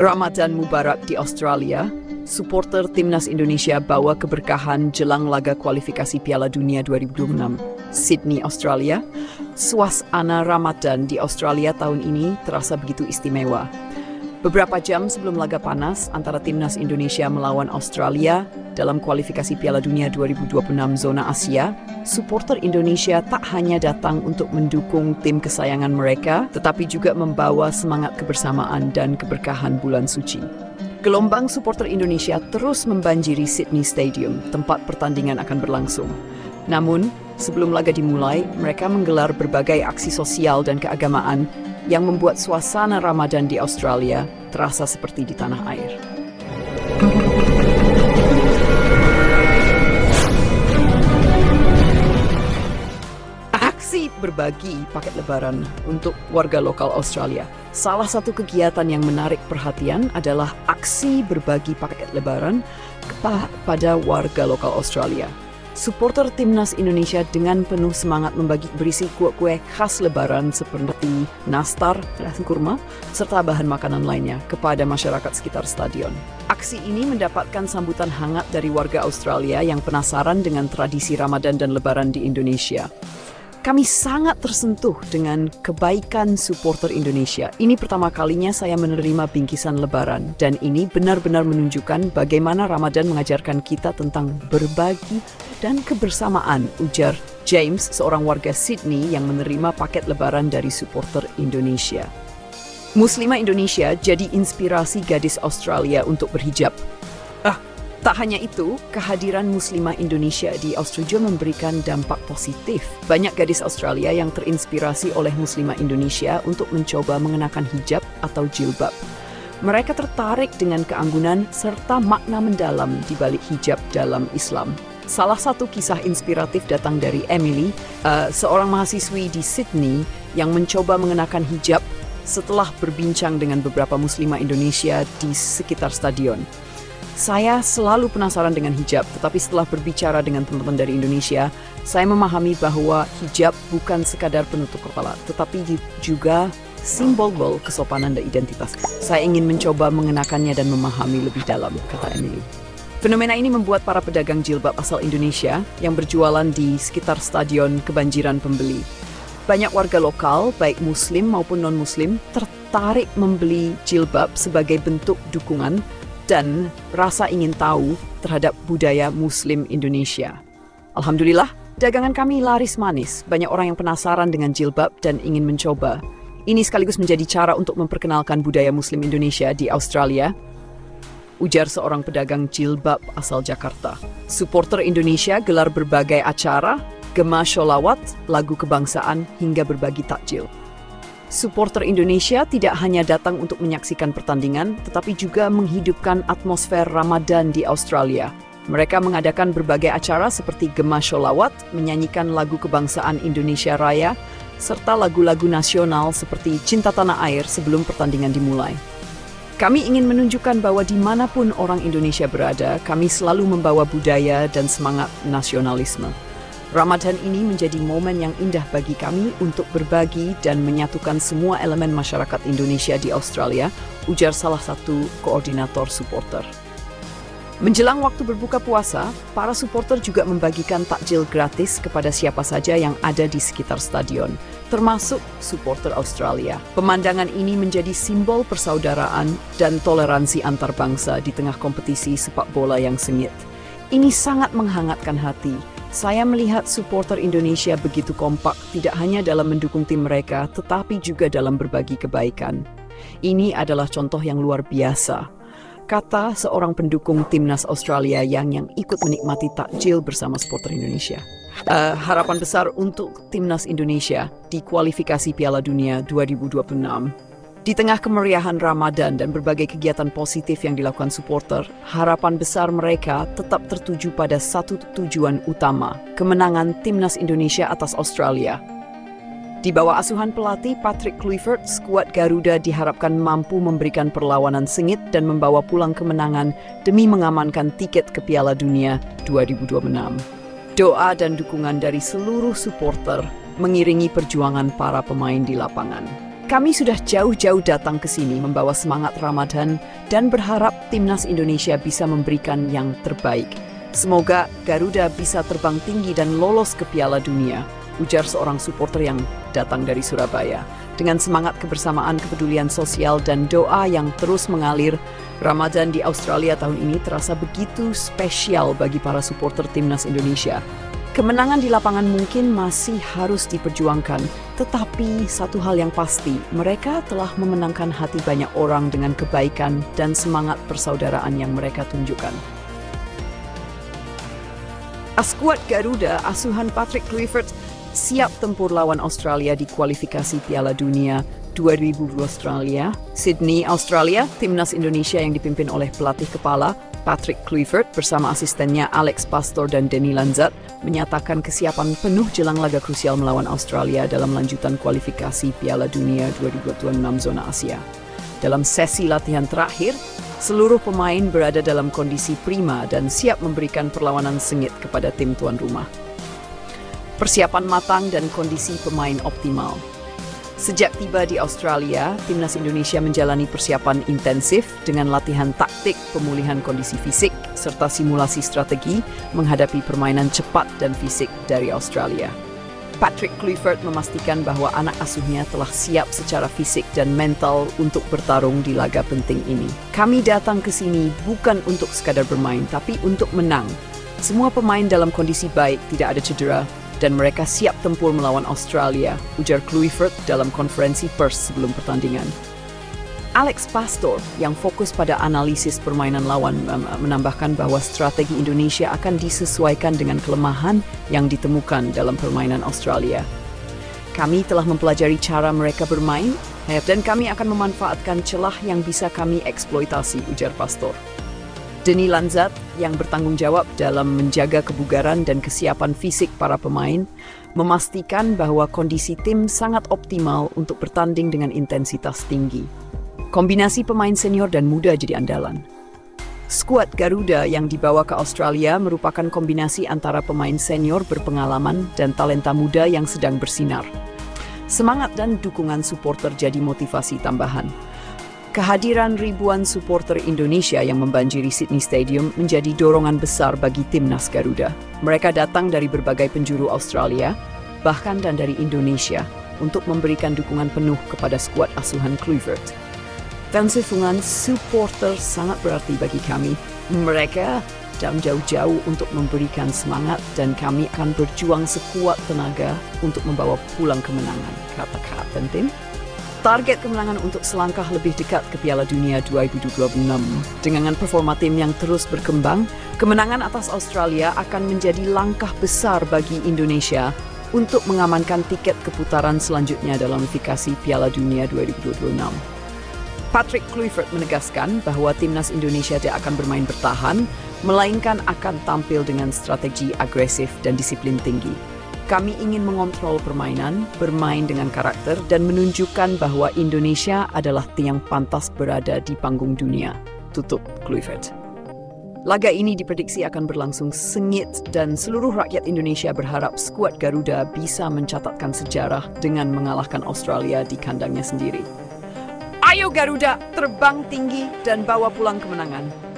Ramadan Mubarak di Australia, supporter Timnas Indonesia bawa keberkahan jelang laga kualifikasi Piala Dunia 2026. Sydney, Australia. Suasana Ramadan di Australia tahun ini terasa begitu istimewa. Beberapa jam sebelum laga panas antara Timnas Indonesia melawan Australia dalam kualifikasi Piala Dunia 2026 zona Asia, supporter Indonesia tak hanya datang untuk mendukung tim kesayangan mereka, tetapi juga membawa semangat kebersamaan dan keberkahan bulan suci. Gelombang supporter Indonesia terus membanjiri Sydney Stadium, tempat pertandingan akan berlangsung. Namun, sebelum laga dimulai, mereka menggelar berbagai aksi sosial dan keagamaan yang membuat suasana Ramadan di Australia terasa seperti di tanah air. Aksi berbagi paket lebaran untuk warga lokal Australia. Salah satu kegiatan yang menarik perhatian adalah aksi berbagi paket lebaran kepada warga lokal Australia. Supporter Timnas Indonesia dengan penuh semangat berisi kue-kue khas lebaran seperti nastar, kurma, serta bahan makanan lainnya kepada masyarakat sekitar stadion. Aksi ini mendapatkan sambutan hangat dari warga Australia yang penasaran dengan tradisi Ramadan dan Lebaran di Indonesia. Kami sangat tersentuh dengan kebaikan supporter Indonesia. Ini pertama kalinya saya menerima bingkisan Lebaran, dan ini benar-benar menunjukkan bagaimana Ramadan mengajarkan kita tentang berbagi dan kebersamaan, ujar James, seorang warga Sydney yang menerima paket Lebaran dari supporter Indonesia. Muslimah Indonesia jadi inspirasi gadis Australia untuk berhijab. Tak hanya itu, kehadiran Muslimah Indonesia di Australia memberikan dampak positif. Banyak gadis Australia yang terinspirasi oleh Muslimah Indonesia untuk mencoba mengenakan hijab atau jilbab. Mereka tertarik dengan keanggunan serta makna mendalam di balik hijab dalam Islam. Salah satu kisah inspiratif datang dari Emily, seorang mahasiswi di Sydney yang mencoba mengenakan hijab setelah berbincang dengan beberapa Muslimah Indonesia di sekitar stadion. Saya selalu penasaran dengan hijab, tetapi setelah berbicara dengan teman-teman dari Indonesia, saya memahami bahwa hijab bukan sekadar penutup kepala, tetapi juga simbol kesopanan dan identitas. Saya ingin mencoba mengenakannya dan memahami lebih dalam, kata Emily. Fenomena ini membuat para pedagang jilbab asal Indonesia yang berjualan di sekitar stadion kebanjiran pembeli. Banyak warga lokal, baik Muslim maupun non-Muslim, tertarik membeli jilbab sebagai bentuk dukungan dan rasa ingin tahu terhadap budaya Muslim Indonesia. Alhamdulillah, dagangan kami laris manis. Banyak orang yang penasaran dengan jilbab dan ingin mencoba. Ini sekaligus menjadi cara untuk memperkenalkan budaya Muslim Indonesia di Australia, ujar seorang pedagang jilbab asal Jakarta. Supporter Indonesia gelar berbagai acara, gema sholawat, lagu kebangsaan, hingga berbagi takjil. Supporter Indonesia tidak hanya datang untuk menyaksikan pertandingan, tetapi juga menghidupkan atmosfer Ramadan di Australia. Mereka mengadakan berbagai acara seperti gema sholawat, menyanyikan lagu kebangsaan Indonesia Raya, serta lagu-lagu nasional seperti Cinta Tanah Air sebelum pertandingan dimulai. Kami ingin menunjukkan bahwa dimanapun orang Indonesia berada, kami selalu membawa budaya dan semangat nasionalisme. Ramadan ini menjadi momen yang indah bagi kami untuk berbagi dan menyatukan semua elemen masyarakat Indonesia di Australia, ujar salah satu koordinator supporter. Menjelang waktu berbuka puasa, para supporter juga membagikan takjil gratis kepada siapa saja yang ada di sekitar stadion, termasuk supporter Australia. Pemandangan ini menjadi simbol persaudaraan dan toleransi antar bangsa di tengah kompetisi sepak bola yang sengit. Ini sangat menghangatkan hati. Saya melihat supporter Indonesia begitu kompak, tidak hanya dalam mendukung tim mereka, tetapi juga dalam berbagi kebaikan. Ini adalah contoh yang luar biasa, kata seorang pendukung Timnas Australia yang ikut menikmati takjil bersama supporter Indonesia. Harapan besar untuk Timnas Indonesia di kualifikasi Piala Dunia 2026. Di tengah kemeriahan Ramadan dan berbagai kegiatan positif yang dilakukan supporter, harapan besar mereka tetap tertuju pada satu tujuan utama, kemenangan Timnas Indonesia atas Australia. Di bawah asuhan pelatih Patrick Kluivert, skuad Garuda diharapkan mampu memberikan perlawanan sengit dan membawa pulang kemenangan demi mengamankan tiket ke Piala Dunia 2026. Doa dan dukungan dari seluruh supporter mengiringi perjuangan para pemain di lapangan. Kami sudah jauh-jauh datang ke sini membawa semangat Ramadan dan berharap timnas Indonesia bisa memberikan yang terbaik. Semoga Garuda bisa terbang tinggi dan lolos ke Piala Dunia, ujar seorang supporter yang datang dari Surabaya. Dengan semangat kebersamaan, kepedulian sosial, dan doa yang terus mengalir, Ramadan di Australia tahun ini terasa begitu spesial bagi para supporter timnas Indonesia. Kemenangan di lapangan mungkin masih harus diperjuangkan, tetapi satu hal yang pasti, mereka telah memenangkan hati banyak orang dengan kebaikan dan semangat persaudaraan yang mereka tunjukkan. Skuad Garuda asuhan Patrick Kluivert siap tempur lawan Australia di kualifikasi Piala Dunia 2020 Australia. Sydney, Australia, timnas Indonesia yang dipimpin oleh pelatih kepala Patrick Kluivert bersama asistennya Alex Pastor dan Denny Lanzat menyatakan kesiapan penuh jelang laga krusial melawan Australia dalam lanjutan kualifikasi Piala Dunia 2026 zona Asia. Dalam sesi latihan terakhir, seluruh pemain berada dalam kondisi prima dan siap memberikan perlawanan sengit kepada tim tuan rumah. Persiapan matang dan kondisi pemain optimal. Sejak tiba di Australia, timnas Indonesia menjalani persiapan intensif dengan latihan taktik, pemulihan kondisi fisik, serta simulasi strategi menghadapi permainan cepat dan fisik dari Australia. Patrick Kluivert memastikan bahwa anak asuhnya telah siap secara fisik dan mental untuk bertarung di laga penting ini. Kami datang ke sini bukan untuk sekadar bermain, tapi untuk menang. Semua pemain dalam kondisi baik, tidak ada cedera, dan mereka siap tempur melawan Australia, ujar Kluivert dalam konferensi pers sebelum pertandingan. Alex Pastor, yang fokus pada analisis permainan lawan, menambahkan bahwa strategi Indonesia akan disesuaikan dengan kelemahan yang ditemukan dalam permainan Australia. Kami telah mempelajari cara mereka bermain, dan kami akan memanfaatkan celah yang bisa kami eksploitasi, ujar Pastor. Denny Lanzat, yang bertanggung jawab dalam menjaga kebugaran dan kesiapan fisik para pemain, memastikan bahwa kondisi tim sangat optimal untuk bertanding dengan intensitas tinggi. Kombinasi pemain senior dan muda jadi andalan. Skuad Garuda yang dibawa ke Australia merupakan kombinasi antara pemain senior berpengalaman dan talenta muda yang sedang bersinar. Semangat dan dukungan supporter jadi motivasi tambahan. Kehadiran ribuan supporter Indonesia yang membanjiri Sydney Stadium menjadi dorongan besar bagi timnas Garuda. Mereka datang dari berbagai penjuru Australia, bahkan dan dari Indonesia, untuk memberikan dukungan penuh kepada skuad asuhan Kluivert. Dukungan supporter sangat berarti bagi kami. Mereka datang jauh-jauh untuk memberikan semangat dan kami akan berjuang sekuat tenaga untuk membawa pulang kemenangan, kata Kapten tim. Target kemenangan untuk selangkah lebih dekat ke Piala Dunia 2026. Dengan performa tim yang terus berkembang, kemenangan atas Australia akan menjadi langkah besar bagi Indonesia untuk mengamankan tiket keputaran selanjutnya dalam kualifikasi Piala Dunia 2026. Patrick Kluivert menegaskan bahwa timnas Indonesia tidak akan bermain bertahan, melainkan akan tampil dengan strategi agresif dan disiplin tinggi. Kami ingin mengontrol permainan, bermain dengan karakter, dan menunjukkan bahwa Indonesia adalah tim yang pantas berada di panggung dunia, tutup Kluivert. Laga ini diprediksi akan berlangsung sengit dan seluruh rakyat Indonesia berharap skuad Garuda bisa mencatatkan sejarah dengan mengalahkan Australia di kandangnya sendiri. Ayo Garuda, terbang tinggi dan bawa pulang kemenangan.